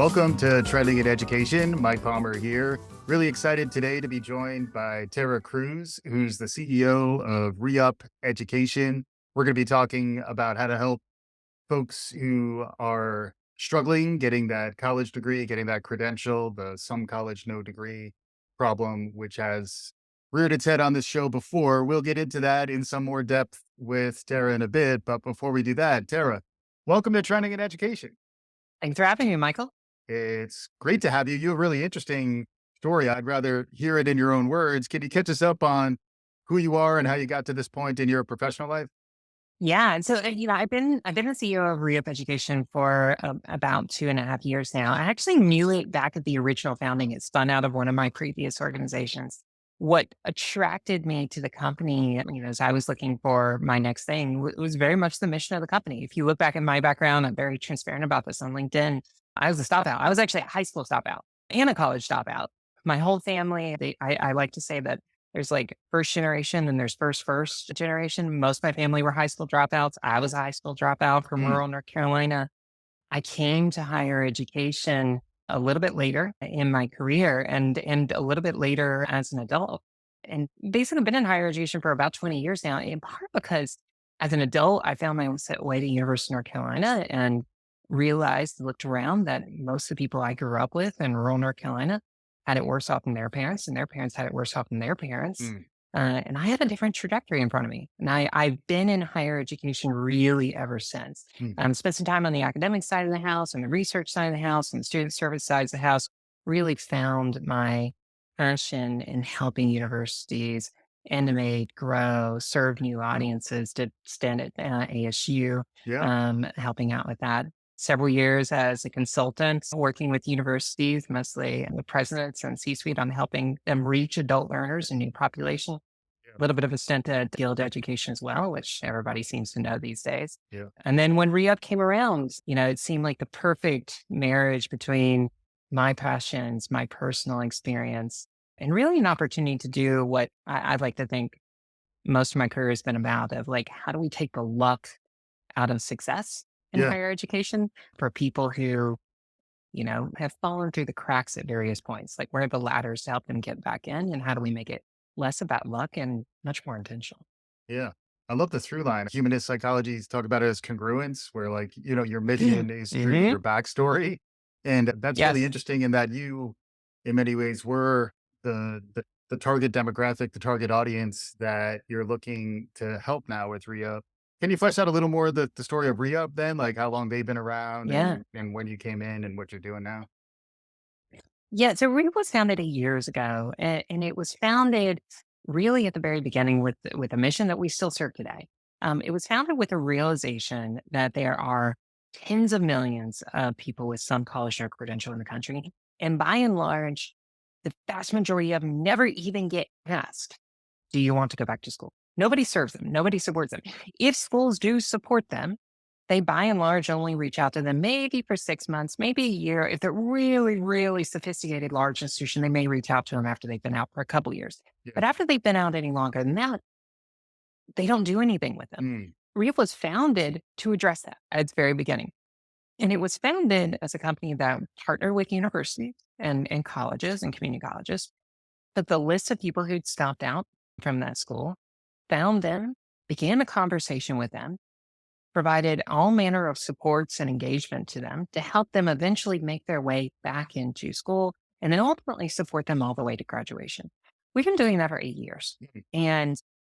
Welcome to Trending in Education. Mike Palmer here. Really excited today to be joined by Terah Crews, who's the CEO of ReUp Education. We're going to be talking about how to help folks who are struggling getting that college degree, getting that credential, the some college, no degree problem, which has reared its head on this show before. We'll get into that in some more depth with Terah in a bit. But before we do that, Terah, welcome to Trending in Education. Thanks for having me, Michael. It's great to have you. You have a really interesting story. I'd rather hear it in your own words. Can you catch us up on who you are and how you got to this point in your professional life? Yeah, and so I've been the CEO of ReUp Education for about 2.5 years now. I actually knew it back at the original founding. It spun out of one of my previous organizations. What attracted me to the company, as I was looking for my next thing, was very much the mission of the company. If you look back at my background, I'm very transparent about this on LinkedIn. I was a stopout. I was actually a high school stopout and a college stopout. My whole family, I like to say that there's like first generation and there's first generation. Most of my family were high school dropouts. I was a high school dropout from Mm, rural North Carolina. I came to higher education a little bit later in my career and a little bit later as an adult. And basically been in higher education for about 20 years now, in part because as an adult, I found my own way to University of North Carolina and looked around that most of the people I grew up with in rural North Carolina had it worse off than their parents, and their parents had it worse off than their parents. mm, And I had a different trajectory in front of me. And I've been in higher education really ever since. mm. Spent some time on the academic side of the house and the research side of the house and the student service sides of the house. Really found my passion in helping universities innovate, grow, serve new audiences. Did stint at ASU, Yeah. helping out with that. Several years as a consultant, working with universities, mostly the presidents and C-suite on helping them reach adult learners and new population. Yeah. A little bit of a stint at Guild Education as well, which everybody seems to know these days. Yeah. And then when ReUp came around, it seemed like the perfect marriage between my passions, my personal experience, and really an opportunity to do what I'd like to think most of my career has been about of like, how do we take the luck out of success in Yeah. higher education for people who, have fallen through the cracks at various points? Like, where are the ladders to help them get back in? And how do we make it less about luck and much more intentional? Yeah. I love the through line. Humanist psychologies talk about it as congruence, where your mission is through Hmm. your backstory. And that's really Yes. interesting in that you, in many ways, were the target demographic, the target audience that you're looking to help now with ReUp. Can you flesh out a little more the story of ReUp then? Like how long they've been around Yeah. and when you came in and what you're doing now? Yeah. So REAP was founded 8 years ago, and it was founded really at the very beginning with a mission that we still serve today. It was founded with a realization that there are tens of millions of people with some college or credential in the country. And by and large, the vast majority of them never even get asked, do you want to go back to school? Nobody serves them. Nobody supports them. If schools do support them, they by and large only reach out to them maybe for 6 months, maybe a year. If they're really, really sophisticated large institution, they may reach out to them after they've been out for a couple of years. Yeah. But after they've been out any longer than that, they don't do anything with them. Mm, REAP was founded to address that at its very beginning. And it was founded as a company that partnered with universities and colleges and community colleges. But the list of people who'd stopped out from that school found them, began a conversation with them, provided all manner of supports and engagement to them to help them eventually make their way back into school and then ultimately support them all the way to graduation. We've been doing that for 8 years. mm, And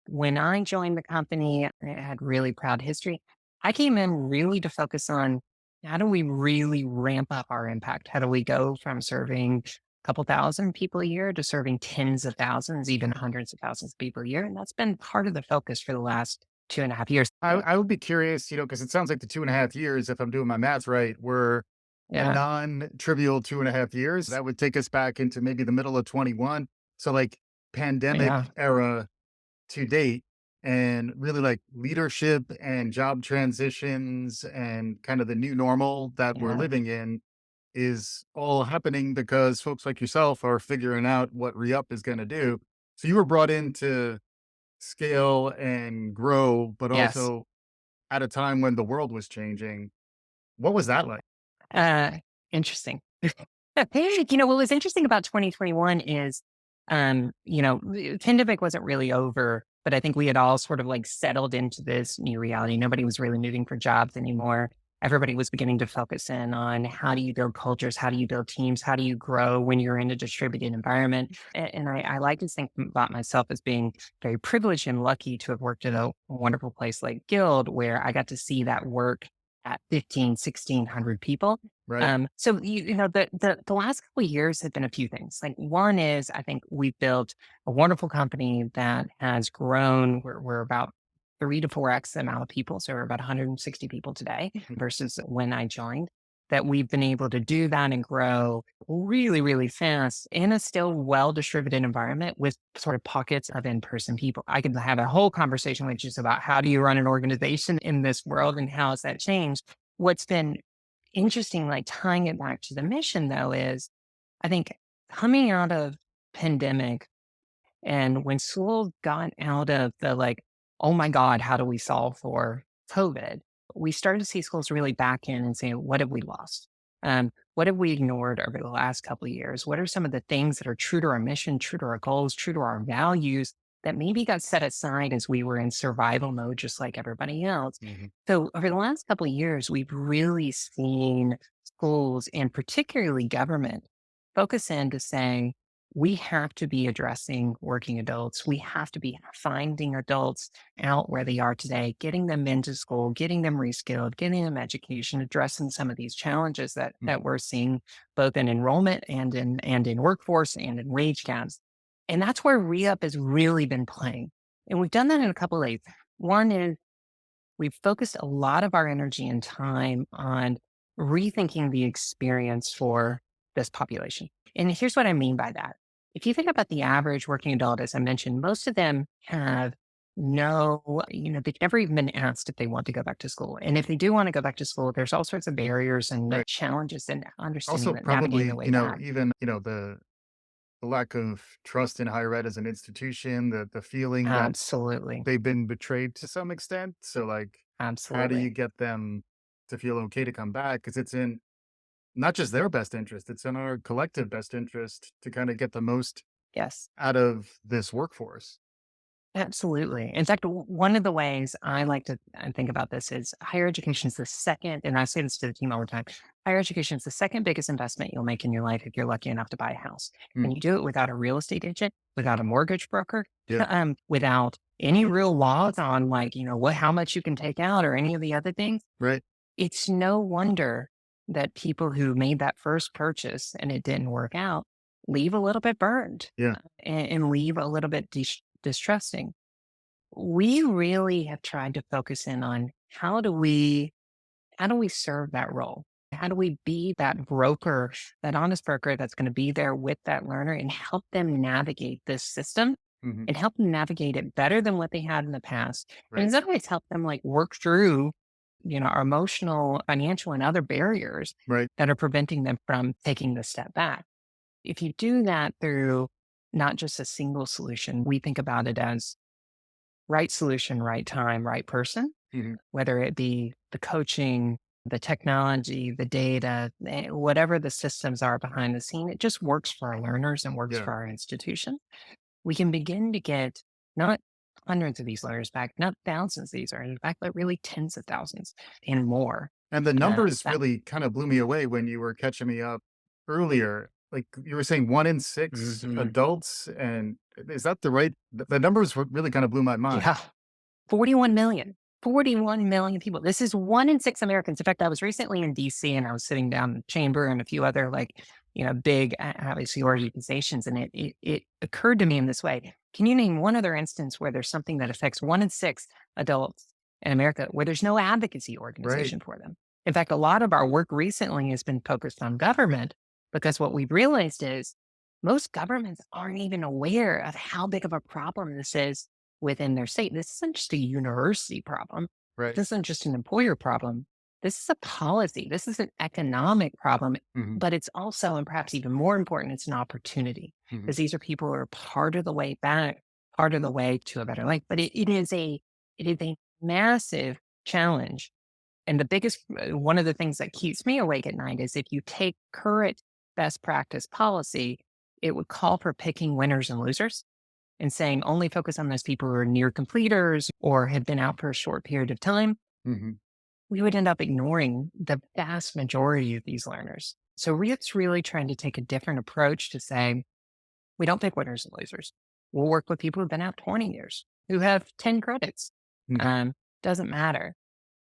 when I joined the company, it had really proud history. I came in really to focus on how do we really ramp up our impact? How do we go from serving a couple thousand people a year to serving tens of thousands, even hundreds of thousands of people a year? And that's been part of the focus for the last 2.5 years. I would be curious, because it sounds like the 2.5 years, if I'm doing my math right, were a Yeah. non-trivial 2.5 years. That would take us back into maybe the middle of 21. So like pandemic Yeah. era to date and really like leadership and job transitions and kind of the new normal that we're Yeah. living in is all happening because folks like yourself are figuring out what ReUp is going to do. So you were brought in to scale and grow, but Yes. also at a time when the world was changing. What was that like? Uh, Interesting. What was interesting about 2021 is, the pandemic wasn't really over, but I think we had all sort of like settled into this new reality. Nobody was really moving for jobs anymore. Everybody was beginning to focus in on how do you build cultures? How do you build teams? How do you grow when you're in a distributed environment? And I like to think about myself as being very privileged and lucky to have worked at a wonderful place like Guild, where I got to see that work at 15, 1,600 people. Right. The last couple of years have been a few things. Like one is I think we've built a wonderful company that has grown. We're about 3 to 4x the amount of people. So we're about 160 people today Mhm. versus when I joined. That we've been able to do that and grow really, really fast in a still well distributed environment with sort of pockets of in person people. I could have a whole conversation with you about how do you run an organization in this world and how has that changed. What's been interesting, like tying it back to the mission though, is I think coming out of pandemic and when school got out of the like, oh my God, how do we solve for COVID? We started to see schools really back in and say, what have we lost? What have we ignored over the last couple of years? What are some of the things that are true to our mission, true to our goals, true to our values that maybe got set aside as we were in survival mode, just like everybody else? Mhm. So over the last couple of years, we've really seen schools and particularly government focus into saying, we have to be addressing working adults. We have to be finding adults out where they are today, getting them into school, getting them reskilled, getting them education, addressing some of these challenges that Mm. that we're seeing both in enrollment and in workforce and in wage gaps. And that's where ReUp has really been playing. And we've done that in a couple of ways. One is we've focused a lot of our energy and time on rethinking the experience for this population. And here's what I mean by that. If you think about the average working adult, as I mentioned, most of them have they've never even been asked if they want to go back to school. And if they do want to go back to school, there's all sorts of barriers and Right. challenges and understanding Also, that navigating their probably, way back. even, the lack of trust in higher ed as an institution, the feeling that Absolutely. they've been betrayed to some extent. So, like, how do you Absolutely. get them to feel okay to come back? Because it's in not just their best interest, it's in our collective best interest to kind of get the most Yes. out of this workforce. Absolutely. In fact, one of the ways I like to think about this is higher education is the second, and I say this to the team all the time, higher education is the second biggest investment you'll make in your life if you're lucky enough to buy a house. Mm. And you do it without a real estate agent, without a mortgage broker, Yeah. without any real laws on like, how much you can take out or any of the other things. Right. It's no wonder that people who made that first purchase and it didn't work out leave a little bit burned Yeah. and leave a little bit distrusting. We really have tried to focus in on how do we serve that role? How do we be that broker, that honest broker that's going to be there with that learner and help them navigate this system Hmm. and help them navigate it better than what they had in the past. And Right. in some ways help them like work through, our emotional, financial, and other barriers Right. that are preventing them from taking the step back. If you do that through not just a single solution, we think about it as right solution, right time, right person, Hmm. whether it be the coaching, the technology, the data, whatever the systems are behind the scene, it just works for our learners and works Yeah. for our institution. We can begin to get not hundreds of these learners back, not thousands of these learners back, but really tens of thousands and more. And the numbers That really kind of blew me away when you were catching me up earlier. Like you were saying, one in six Mhm. adults, and is that the right? The numbers really kind of blew my mind. Yeah. 41,000,000. 41,000,000 people. This is 1 in 6 Americans. In fact, I was recently in DC and I was sitting down in the chamber and a few other like, big, obviously organizations. And it occurred to me in this way. Can you name one other instance where there's something that affects 1 in 6 adults in America where there's no advocacy Right. organization for them? In fact, a lot of our work recently has been focused on government because what we've realized is most governments aren't even aware of how big of a problem this is within their state. This isn't just a university problem. Right. This isn't just an employer problem. This is a policy. This is an economic problem, Hmm. but it's also, and perhaps even more important, it's an opportunity Hmm. because these are people who are part of the way back, part of the way to a better life. But it is a massive challenge. And the biggest, one of the things that keeps me awake at night is if you take current best practice policy, it would call for picking winners and losers and saying only focus on those people who are near completers or have been out for a short period of time. Hmm. We would end up ignoring the vast majority of these learners. So REIT's really trying to take a different approach to say, we don't pick winners and losers. We'll work with people who've been out 20 years, who have 10 credits. Um, doesn't matter.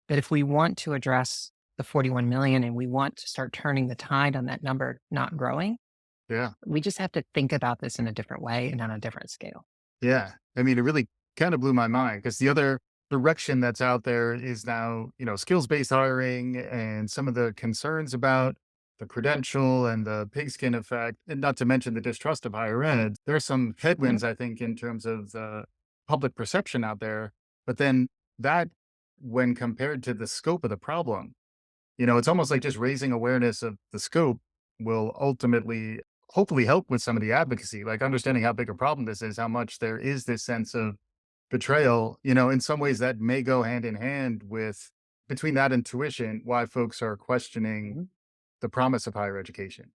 But if we want to address the 41 million and we want to start turning the tide on that number not growing, Yeah. we just have to think about this in a different way and on a different scale. Yeah. I mean, it really kind of blew my mind because the other direction that's out there is now, skills based hiring and some of the concerns about the credential and the pigskin effect, and not to mention the distrust of higher ed. There's some Mhm. headwinds, I think, in terms of the public perception out there. But then that, when compared to the scope of the problem, it's almost like just raising awareness of the scope will ultimately, hopefully, help with some of the advocacy, like understanding how big a problem this is, how much there is this sense of betrayal, in some ways that may go hand in hand with between that and tuition, why folks are questioning Mhm. the promise of higher education.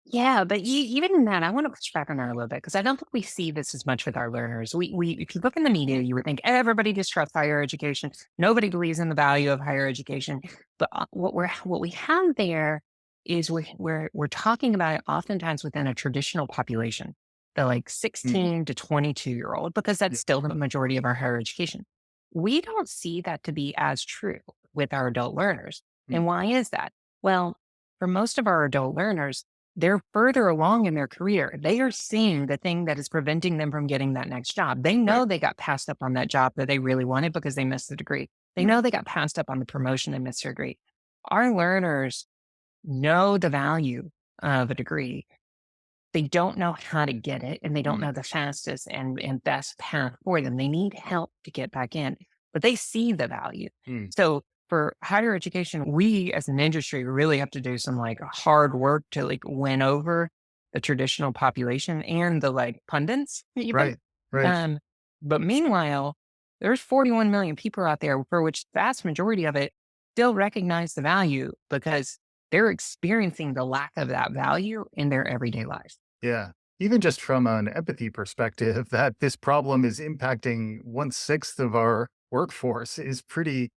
Yeah, but even in that, I want to push back on that a little bit because I don't think we see this as much with our learners. If you look in the media, you would think everybody distrusts higher education. Nobody believes in the value of higher education. But what we have there is we're talking about it oftentimes within a traditional population, the like Mm, 16 to 22-year-old, because that's yeah, still the majority of our higher education. We don't see that to be as true with our adult learners. mm, And why is that? Well, for most of our adult learners, they're further along in their career. They are seeing the thing that is preventing them from getting that next job. They right. know they got passed up on that job that they really wanted because they missed the degree. They Mm, know they got passed up on the promotion they missed their degree. Our learners know the value of a degree. They don't know how to get it and they don't mm, know the fastest and best path for them. They need help to get back in, but they see the value. mm, So for higher education, we as an industry really have to do some like hard work to like win over the traditional population and the like pundits even. right, right. Um, but meanwhile, there's 41 million people out there for which the vast majority of it still recognize the value because they're experiencing the lack of that value in their everyday life. Yeah. Even just from an empathy perspective, that this problem is impacting 1/6 of our workforce is pretty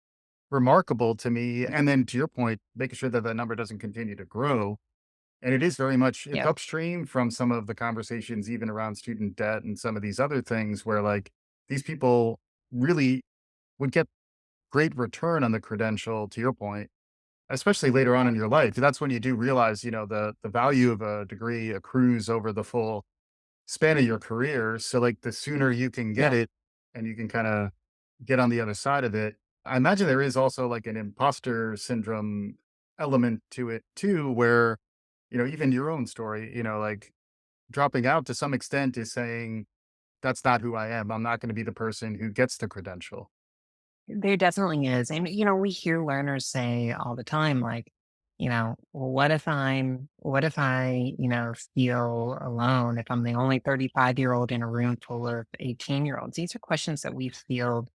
remarkable to me. And then to your point, making sure that that number doesn't continue to grow. And it is very much it's Yep. upstream from some of the conversations even around student debt and some of these other things where like these people really would get great return on the credential, to your point, especially later on in your life. That's when you do realize, the value of a degree accrues over the full span of your career. So like the sooner you can get Yeah. it and you can kind of get on the other side of it. I imagine there is also like an imposter syndrome element to it too, where, even your own story, like dropping out to some extent is saying, that's not who I am. I'm not going to be the person who gets the credential. There definitely is. And, we hear learners say all the time, like, well, what if I, feel alone if I'm the only 35-year-old in a room full of 18-year-olds? These are questions that we field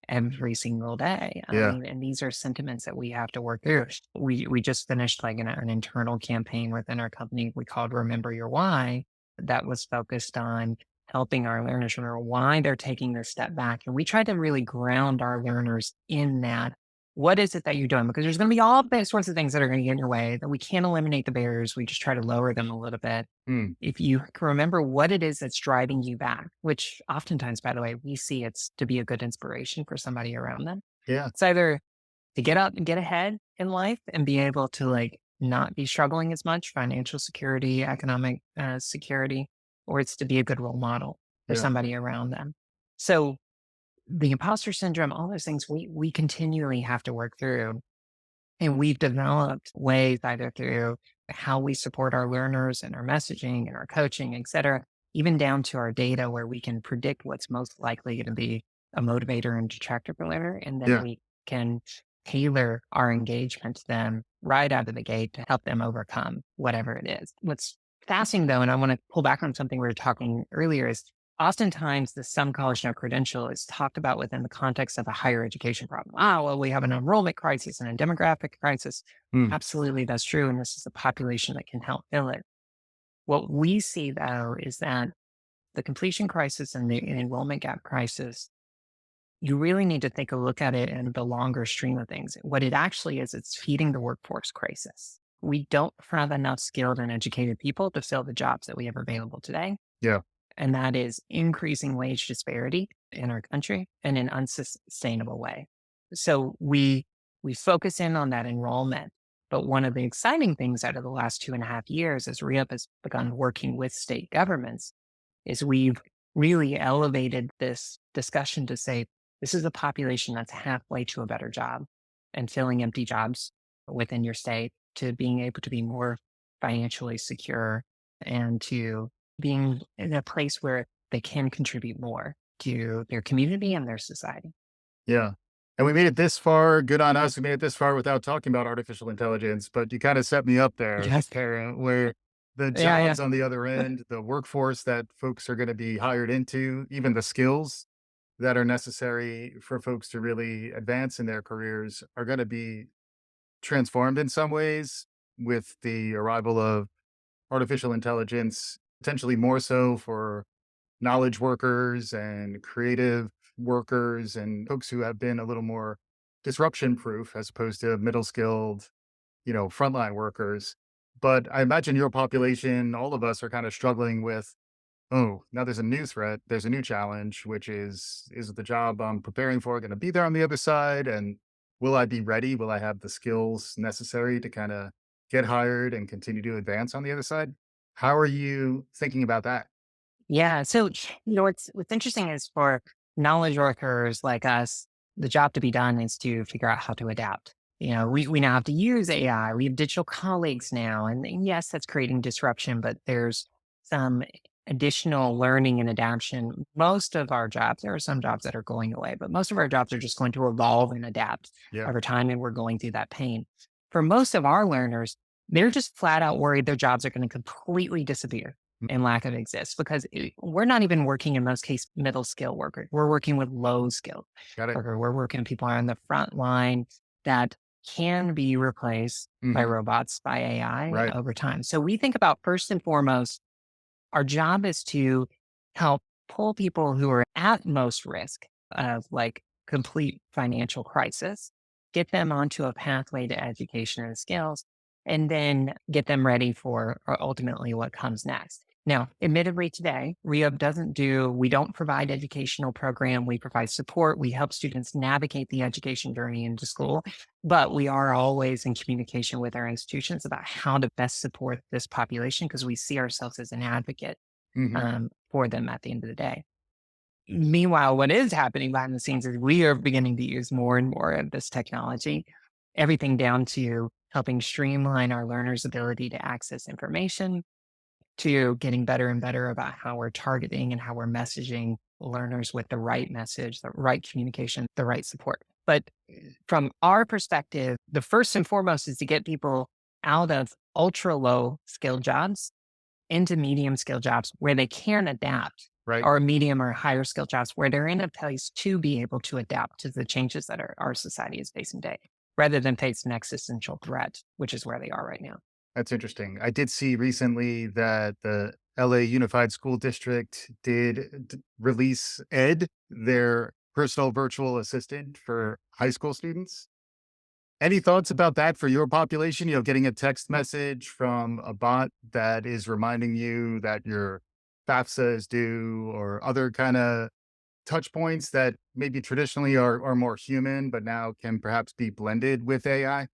every single day. I Yeah. mean, and these are sentiments that we have to work through. We just finished like an internal campaign within our company we called Remember Your Why that was focused on helping our learners remember why they're taking this step back. And we try to really ground our learners in that. What is it that you're doing? Because there's going to be all sorts of things that are going to get in your way that we can't eliminate the barriers. We just try to lower them a little bit. Mm, If you can remember what it is that's driving you back, which oftentimes, by the way, we see it's to be a good inspiration for somebody around them. yeah. It's either to get up and get ahead in life and be able to like not be struggling as much, financial security, economic security, or it's to be a good role model for Yeah. somebody around them. So the imposter syndrome, all those things we continually have to work through. And we've developed ways either through how we support our learners and our messaging and our coaching, et cetera, even down to our data where we can predict what's most likely to be a motivator and detractor for learner. And then Yeah. we can tailor our engagement to them right out of the gate to help them overcome whatever it is. What's fascinating though, and I want to pull back on something we were talking earlier is oftentimes the some college no credential is talked about within the context of a higher education problem. Well, we have an enrollment crisis and a demographic crisis. Mm, Absolutely, that's true. And this is a population that can help fill it. What we see though is that the completion crisis and the enrollment gap crisis, you really need to take a look at it in the longer stream of things. What it actually is, it's feeding the workforce crisis. We don't have enough skilled and educated people to fill the jobs that we have available today. yeah, And that is increasing wage disparity in our country in an unsustainable way. So we focus in on that enrollment. But one of the exciting things out of the last 2.5 years as ReUp has begun working with state governments is we've really elevated this discussion to say this is a population that's halfway to a better job and filling empty jobs within your state to being able to be more financially secure and to being in a place where they can contribute more to their community and their society. yeah. And we made it this far. Good on us. We made it this far without talking about artificial intelligence. But you kind of set me up there, Yes. Karen, where the Yeah, yeah. jobs on the other end, the workforce that folks are going to be hired into, even the skills that are necessary for folks to really advance in their careers are going to be transformed in some ways with the arrival of artificial intelligence, potentially more so for knowledge workers and creative workers and folks who have been a little more disruption proof as opposed to middle skilled, frontline workers. But I imagine your population, all of us are kind of struggling with, oh, now there's a new threat, there's a new challenge, which is the job I'm preparing for going to be there on the other side? And will I be ready? Will I have the skills necessary to kind of get hired and continue to advance on the other side? How are you thinking about that? Yeah. So, what's interesting is for knowledge workers like us, the job to be done is to figure out how to adapt. We now have to use AI. We have digital colleagues now. And yes, that's creating disruption, but there's some additional learning and adaptation. Most of our jobs, there are some jobs that are going away, but most of our jobs are just going to evolve and adapt Yeah. over time. And we're going through that pain. For most of our learners, they're just flat out worried their jobs are going to completely disappear Mm, and lack of exists because we're not even working in most cases middle skill workers. We're working with low skill got it. worker. We're working people on the front line that can be replaced by Hmm. robots, by AI Right. over time. So we think about first and foremost, our job is to help pull people who are at most risk of like complete financial crisis, get them onto a pathway to education and skills, and then get them ready for ultimately what comes next. Now, admittedly, today, we don't provide educational program. We provide support. We help students navigate the education journey into school, but we are always in communication with our institutions about how to best support this population because we see ourselves as an advocate Hmm. for them at the end of the day. Meanwhile, what is happening behind the scenes is we are beginning to use more and more of this technology, everything down to helping streamline our learners' ability to access information, to getting better and better about how we're targeting and how we're messaging learners with the right message, the right communication, the right support. But from our perspective, the first and foremost is to get people out of ultra low skilled jobs into medium skill jobs where they can adapt, Right. or medium or higher skill jobs where they're in a place to be able to adapt to the changes that our society is facing today, rather than face an existential threat, which is where they are right now. That's interesting. I did see recently that the LA Unified School District did release Ed, their personal virtual assistant for high school students. Any thoughts about that for your population? Getting a text message from a bot that is reminding you that your FAFSA is due or other kind of touch points that maybe traditionally are more human, but now can perhaps be blended with AI?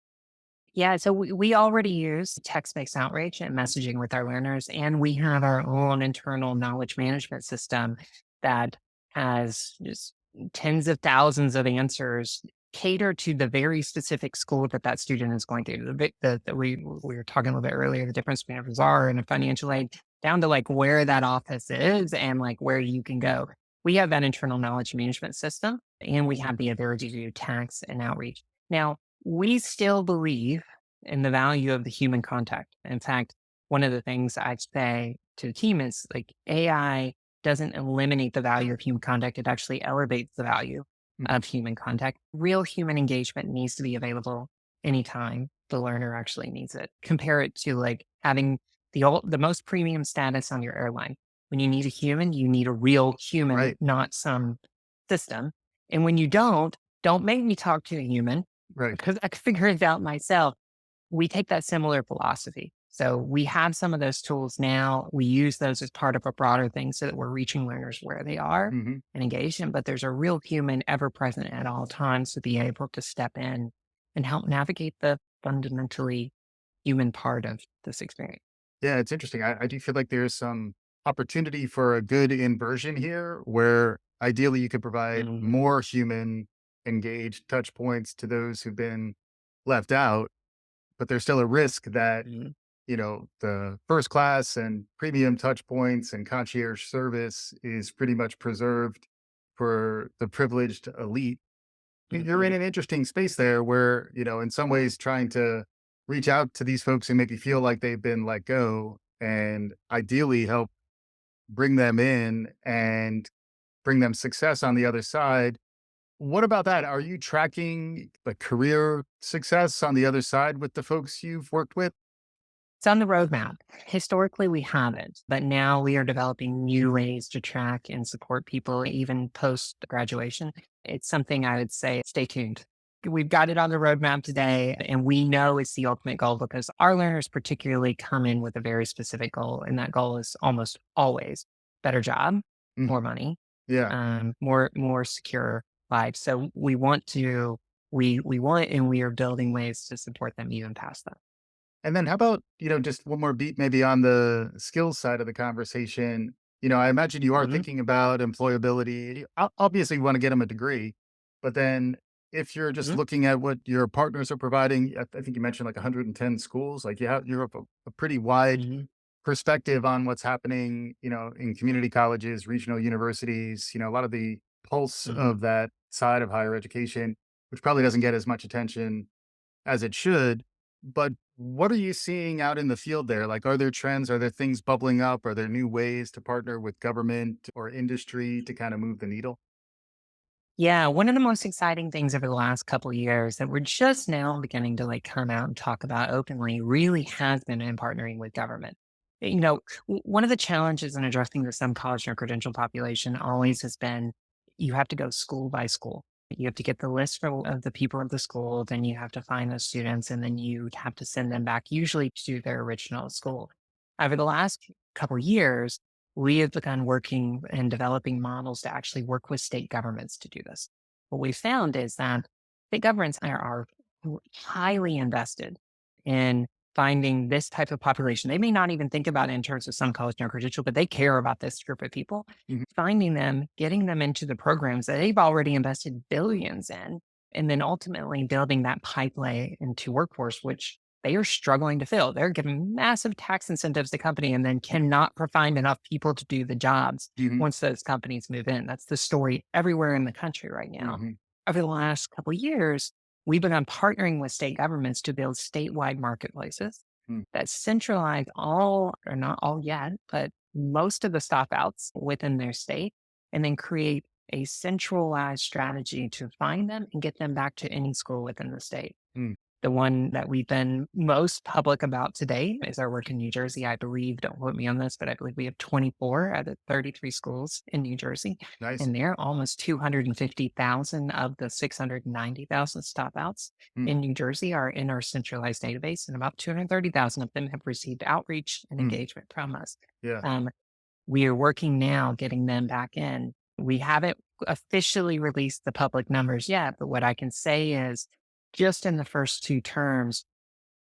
Yeah, so we already use text-based outreach and messaging with our learners, and we have our own internal knowledge management system that has just tens of thousands of answers catered to the very specific school that that student is going to. We were talking a little bit earlier, the difference between a bazaar and a financial aid, down to like where that office is and like where you can go. We have that internal knowledge management system, and we have the ability to do tax and outreach. Now, we still believe in the value of the human contact. In fact, one of the things I say to the team is like AI doesn't eliminate the value of human contact. It actually elevates the value Mhm. of human contact. Real human engagement needs to be available anytime the learner actually needs it. Compare it to like having the most premium status on your airline. When you need a human, you need a real human, Right, not some system. And when you don't make me talk to a human right. because I can figure it out myself. We take that similar philosophy. So we have some of those tools now. We use those as part of a broader thing so that we're reaching learners where they are Mhm. and engage them. But there's a real human ever present at all times to be able to step in and help navigate the fundamentally human part of this experience. Yeah, it's interesting. I do feel like there's some opportunity for a good inversion here where ideally you could provide Mhm, more human engaged touch points to those who've been left out, but there's still a risk that, mhm, the first class and premium touch points and concierge service is pretty much preserved for the privileged elite. You're in mhm. an interesting space there where, in some ways trying to reach out to these folks who maybe feel like they've been let go and ideally help bring them in and bring them success on the other side. What about that? Are you tracking the career success on the other side with the folks you've worked with? It's on the roadmap. Historically, we haven't, but now we are developing new ways to track and support people even post graduation. It's something I would say stay tuned. We've got it on the roadmap today, and we know it's the ultimate goal because our learners particularly come in with a very specific goal, and that goal is almost always better job, Mhm. more money, Yeah. more secure life. So we want and we are building ways to support them even past that. And then how about, just one more beat maybe on the skills side of the conversation? I imagine you are Mhm, thinking about employability. Obviously, you want to get them a degree, but then if you're just mhm, looking at what your partners are providing, I think you mentioned like 110 schools, like you have a pretty wide mhm, perspective on what's happening, in community colleges, regional universities, a lot of the pulse mhm. of that side of higher education, which probably doesn't get as much attention as it should. But what are you seeing out in the field there? Like, are there trends? Are there things bubbling up? Are there new ways to partner with government or industry to kind of move the needle? Yeah, one of the most exciting things over the last couple of years that we're just now beginning to like come out and talk about openly really has been in partnering with government. One of the challenges in addressing the some college or credential population always has been you have to go school by school. You have to get the list of the people of the school, then you have to find those students, and then you have to send them back, usually to their original school. Over the last couple of years, we have begun working and developing models to actually work with state governments to do this. What we found is that state governments are highly invested in finding this type of population. They may not even think about it in terms of some college no credential, but they care about this group of people. Mhm, Finding them, getting them into the programs that they've already invested billions in, and then ultimately building that pipeline into workforce, which they are struggling to fill. They're giving massive tax incentives to company and then cannot find enough people to do the jobs mhm, once those companies move in. That's the story everywhere in the country right now. mhm, Over the last couple of years, we've been on partnering with state governments to build statewide marketplaces mm, that centralize all, or not all yet, but most of the stop outs within their state, and then create a centralized strategy to find them and get them back to any school within the state. mm. The one that we've been most public about today is our work in New Jersey. I believe, don't quote me on this, but I believe we have 24 out of 33 schools in New Jersey. Nice. And they're almost 250,000 of the 690,000 stop outs Mm, in New Jersey are in our centralized database, and about 230,000 of them have received outreach and mm. engagement from us. Yeah. Um, we are working now getting them back in. We haven't officially released the public numbers yet, but what I can say is just in the first 2 terms,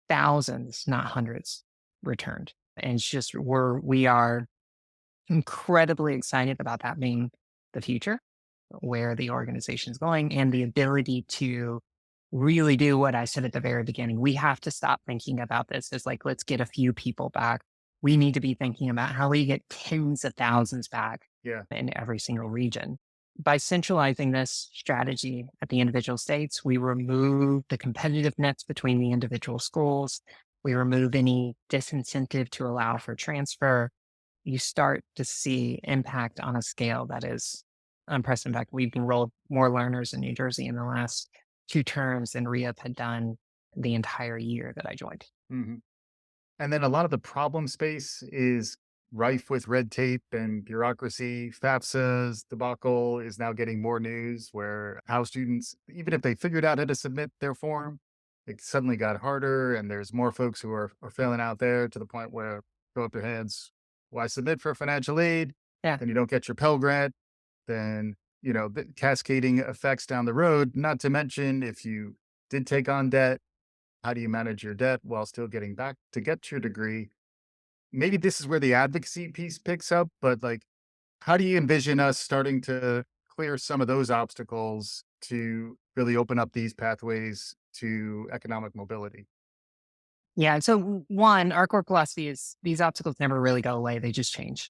thousands, not hundreds, returned. And it's just we are incredibly excited about that being the future, where the organization is going and the ability to really do what I said at the very beginning. We have to stop thinking about this as like, let's get a few people back. We need to be thinking about how we get tens of thousands back Yeah. in every single region. By centralizing this strategy at the individual states, we remove the competitiveness between the individual schools. We remove any disincentive to allow for transfer. you start to see impact on a scale that is unprecedented. In fact, we've enrolled more learners in New Jersey in the last 2 terms than ReUp had done the entire year that I joined. Mhm. And then a lot of the problem space is rife with red tape and bureaucracy. FAFSA's debacle is now getting more news where how students, even if they figured out how to submit their form, it suddenly got harder. And there's more folks who are failing out there to the point where throw up their hands. Why submit for financial aid? Yeah. Then you don't get your Pell Grant. Then, the cascading effects down the road. Not to mention, if you did take on debt, how do you manage your debt while still getting back to get your degree? Maybe this is where the advocacy piece picks up, but like, how do you envision us starting to clear some of those obstacles to really open up these pathways to economic mobility? Yeah. So one, our core philosophy is these obstacles never really go away; they just change.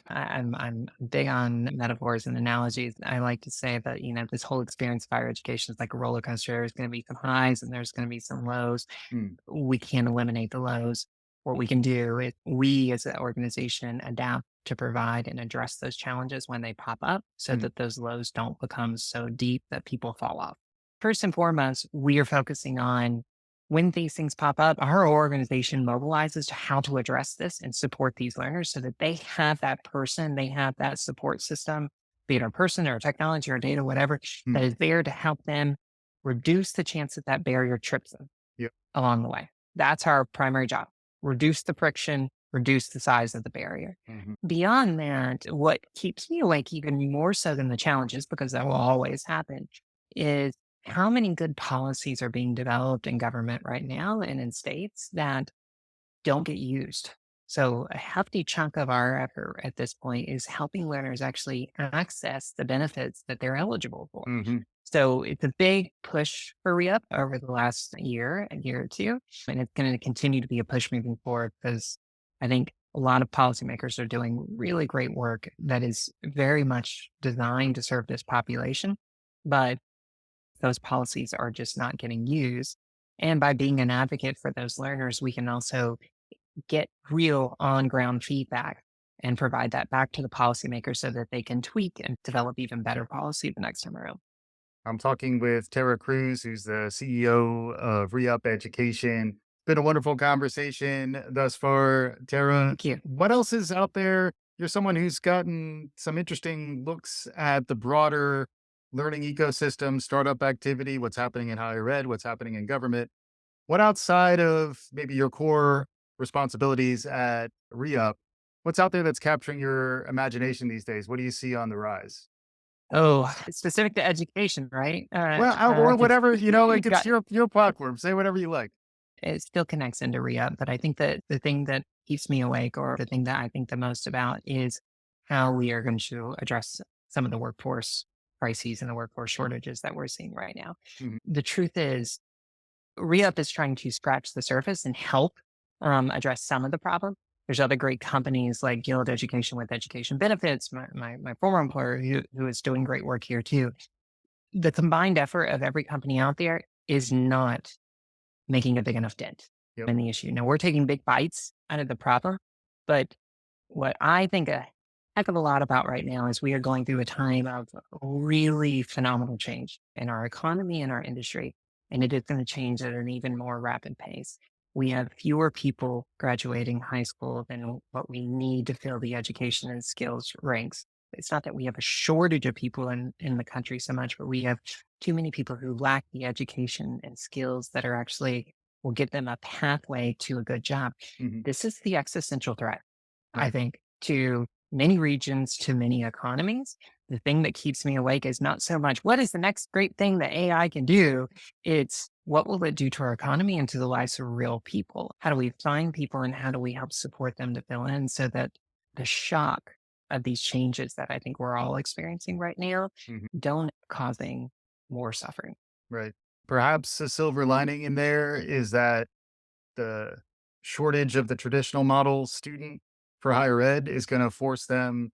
I'm big on metaphors and analogies. I like to say that this whole experience of higher education is like a roller coaster. There's going to be some highs and there's going to be some lows. Mm, We can't eliminate the lows. What we can do is we as an organization adapt to provide and address those challenges when they pop up so mm, that those lows don't become so deep that people fall off. First and foremost, we are focusing on when these things pop up, our organization mobilizes to how to address this and support these learners so that they have that person, they have that support system, be it a person or technology or data, whatever, that mm. is there to help them reduce the chance that that barrier trips them Yep. along the way. That's our primary job. Reduce the friction, reduce the size of the barrier. Mhm. Beyond that, what keeps me awake even more so than the challenges, because that will always happen, is how many good policies are being developed in government right now and in states that don't get used. So a hefty chunk of our effort at this point is helping learners actually access the benefits that they're eligible for. Mhm. So it's a big push for ReUp over the last year, a year or two, and it's going to continue to be a push moving forward because I think a lot of policymakers are doing really great work that is very much designed to serve this population, but those policies are just not getting used. And by being an advocate for those learners, we can also get real on ground feedback and provide that back to the policymakers so that they can tweak and develop even better policy the next time around. I'm talking with Terah Crews, who's the CEO of ReUp Education. Been a wonderful conversation thus far. Terah, Thank you. what else is out there? You're someone who's gotten some interesting looks at the broader learning ecosystem, startup activity, what's happening in higher ed, what's happening in government. What outside of maybe your core responsibilities at ReUp, what's out there that's capturing your imagination these days? What do you see on the rise? Oh, it's specific to education, right? Well, or whatever, like it's Got your platform. Say whatever you like. it still connects into re-up, but I think that the thing that keeps me awake or the thing that I think the most about is how we are going to address some of the workforce crises and the workforce shortages that we're seeing right now. Mhm, The truth is, re-up is trying to scratch the surface and help address some of the problem. There's other great companies like Guild Education with education benefits, my former employer who is doing great work here too. The combined effort of every company out there is not making a big enough dent yep, in the issue. Now we're taking big bites out of the problem, but what I think a heck of a lot about right now is we are going through a time of really phenomenal change in our economy and our industry, and it is going to change at an even more rapid pace. We have fewer people graduating high school than what we need to fill the education and skills ranks. It's not that we have a shortage of people in the country so much, but we have too many people who lack the education and skills that are actually will give them a pathway to a good job. mhm, This is the existential threat, I right, think, to many regions, to many economies. The thing that keeps me awake is not so much what is the next great thing that AI can do. It's what will it do to our economy and to the lives of real people? How do we find people and how do we help support them to fill in so that the shock of these changes that I think we're all experiencing right now mhm, don't causing more suffering. right. Perhaps a silver lining in there is that the shortage of the traditional model student for higher ed is going to force them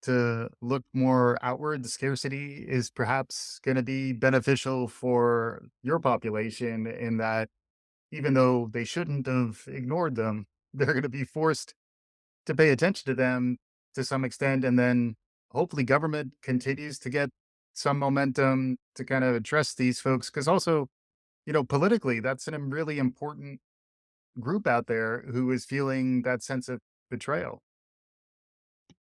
to look more outward. The scarcity is perhaps going to be beneficial for your population in that even though they shouldn't have ignored them, they're going to be forced to pay attention to them to some extent. And then hopefully government continues to get some momentum to kind of address these folks. Cause also, politically, that's a really important group out there who is feeling that sense of betrayal.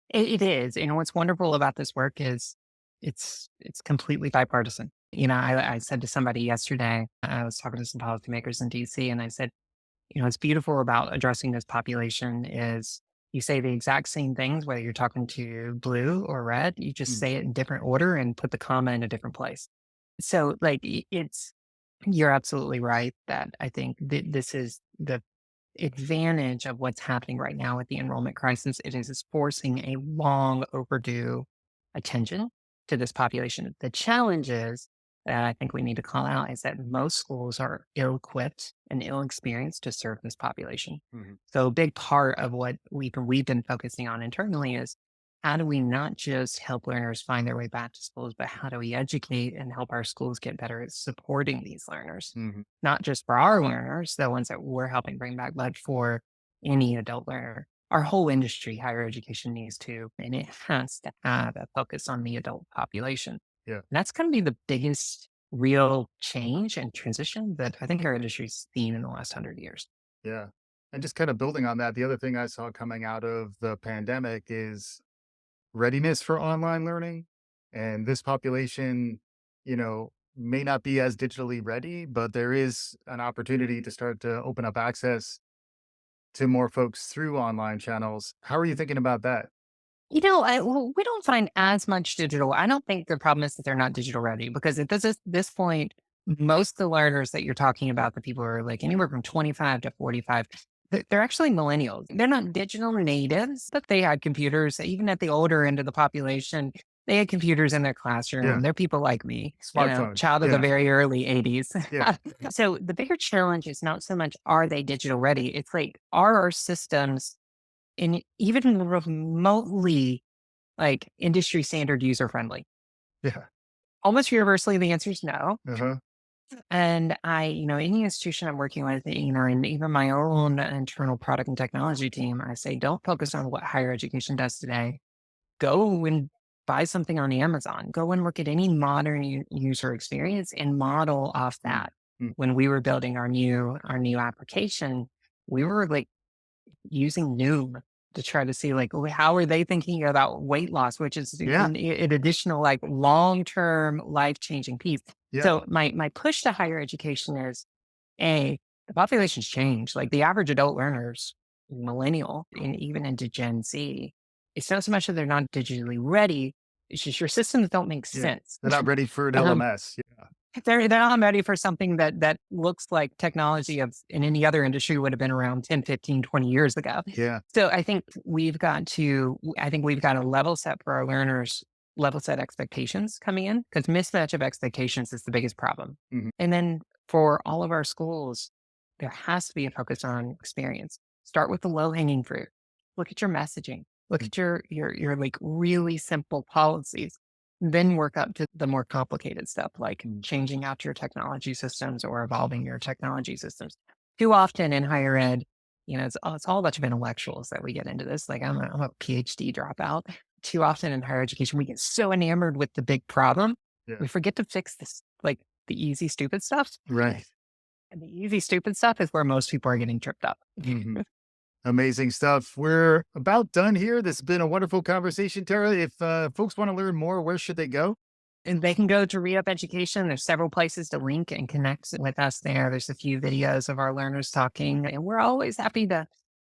It is. And what's wonderful about this work is it's completely bipartisan. I said to somebody yesterday, I was talking to some policymakers in DC, and I said, what's beautiful about addressing this population is you say the exact same things, whether you're talking to blue or red, you just Mm, say it in different order and put the comma in a different place. So, like, you're absolutely right that I think this is the advantage of what's happening right now with the enrollment crisis. It is forcing a long overdue attention to this population. The challenge is that I think we need to call out is that most schools are ill equipped and ill experienced to serve this population. mhm, So a big part of what we've been focusing on internally is how do we not just help learners find their way back to schools, but how do we educate and help our schools get better at supporting these learners? mhm. Not just for our learners, the ones that we're helping bring back, but for any adult learner. Our whole industry, higher education needs to, and it has to have a focus on the adult population. Yeah. And that's going to be the biggest real change and transition that I think our industry's seen in the last 100 years. Yeah. And just kind of building on that, the other thing I saw coming out of the pandemic is readiness for online learning. And this population, may not be as digitally ready, but there is an opportunity to start to open up access to more folks through online channels. How are you thinking about that? We don't find as much digital. I don't think the problem is that they're not digital ready because at this point, most of the learners that you're talking about, the people who are like anywhere from 25 to 45, they're actually millennials. They're not digital natives, but they had computers. Even at the older end of the population, they had computers in their classroom. Yeah. They're people like me, Smartphones. child of the Yeah. very early 80s. Yeah. So the bigger challenge is not so much are they digital ready? It's like, are our systems and even remotely, like, industry standard user friendly? Yeah. Almost universally, the answer is no. Uh-huh. And any institution I'm working with, and even my own internal product and technology team, I say, don't focus on what higher education does today. Go and buy something on Amazon. Go and look at any modern user experience and model off Mm, that. mm. When we were building our new application, we were like using Noom to try to see like how are they thinking about weight loss, which is Yeah. an additional like long term life changing piece. Yeah. So my push to higher education is a the population's changed. Like the average adult learners, millennial, and even into Gen Z, it's not so much that they're not digitally ready. It's just your systems don't make Yeah. sense. They're not ready for an Um, LMS. Yeah. they're not ready for something that looks like technology of in any other industry would have been around 10, 15, 20 years ago. Yeah. So I think we've got to level set for our learners, level set expectations coming in because mismatch of expectations is the biggest problem. Mhm. And then for all of our schools, there has to be a focus on experience. Start with the low hanging fruit. Look at your messaging. Look Mm, at your like really simple policies, then work up to the more complicated stuff, like mm. changing out your technology systems or evolving your technology systems. Too often in higher ed, it's all a bunch of intellectuals that we get into this. Like I'm a PhD dropout. Too often in higher education, we get so enamored with the big problem, Yeah. we forget to fix this, like the easy, stupid stuff. Right. And the easy, stupid stuff is where most people are getting tripped up. Mhm. Amazing stuff. We're about done here. This has been a wonderful conversation, Tara. If folks want to learn more, where should they go? And they can go to ReUp Education. There's several places to link and connect with us there. There's a few videos of our learners talking, and we're always happy to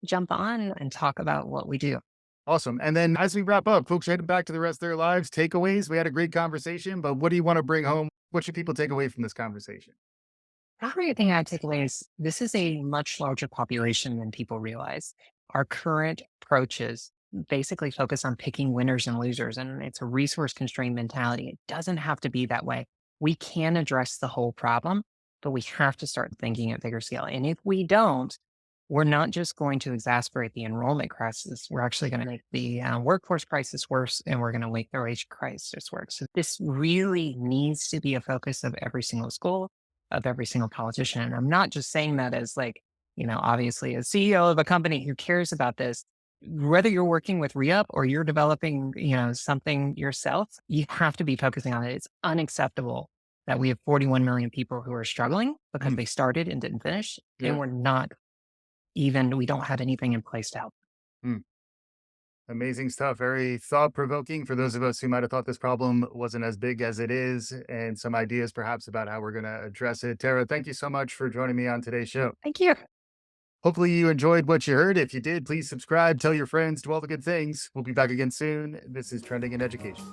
jump on and talk about what we do. Awesome. And then as we wrap up, folks heading back to the rest of their lives, takeaways. We had a great conversation, but what do you want to bring home? What should people take away from this conversation? Every thing I take away is this is a much larger population than people realize. Our current approaches basically focus on picking winners and losers, and it's a resource constrained mentality. It doesn't have to be that way. We can address the whole problem, but we have to start thinking at bigger scale. And if we don't, we're not just going to exacerbate the enrollment crisis. We're actually going to make the workforce crisis worse, and we're going to make the wage crisis worse. So this really needs to be a focus of every single school, of every single politician. And I'm not just saying that as like, obviously a CEO of a company who cares about this. whether you're working with ReUp or you're developing, something yourself, you have to be focusing on it. It's unacceptable that we have 41 million people who are struggling because Mm, they started and didn't finish, and yeah. we don't have anything in place to help. Mm. Amazing stuff. Very thought provoking for those of us who might have thought this problem wasn't as big as it is, and some ideas perhaps about how we're going to address it. Tara, thank you so much for joining me on today's show. Thank you. Hopefully, you enjoyed what you heard. If you did, please subscribe, tell your friends, do all the good things. We'll be back again soon. This is Trending in Education.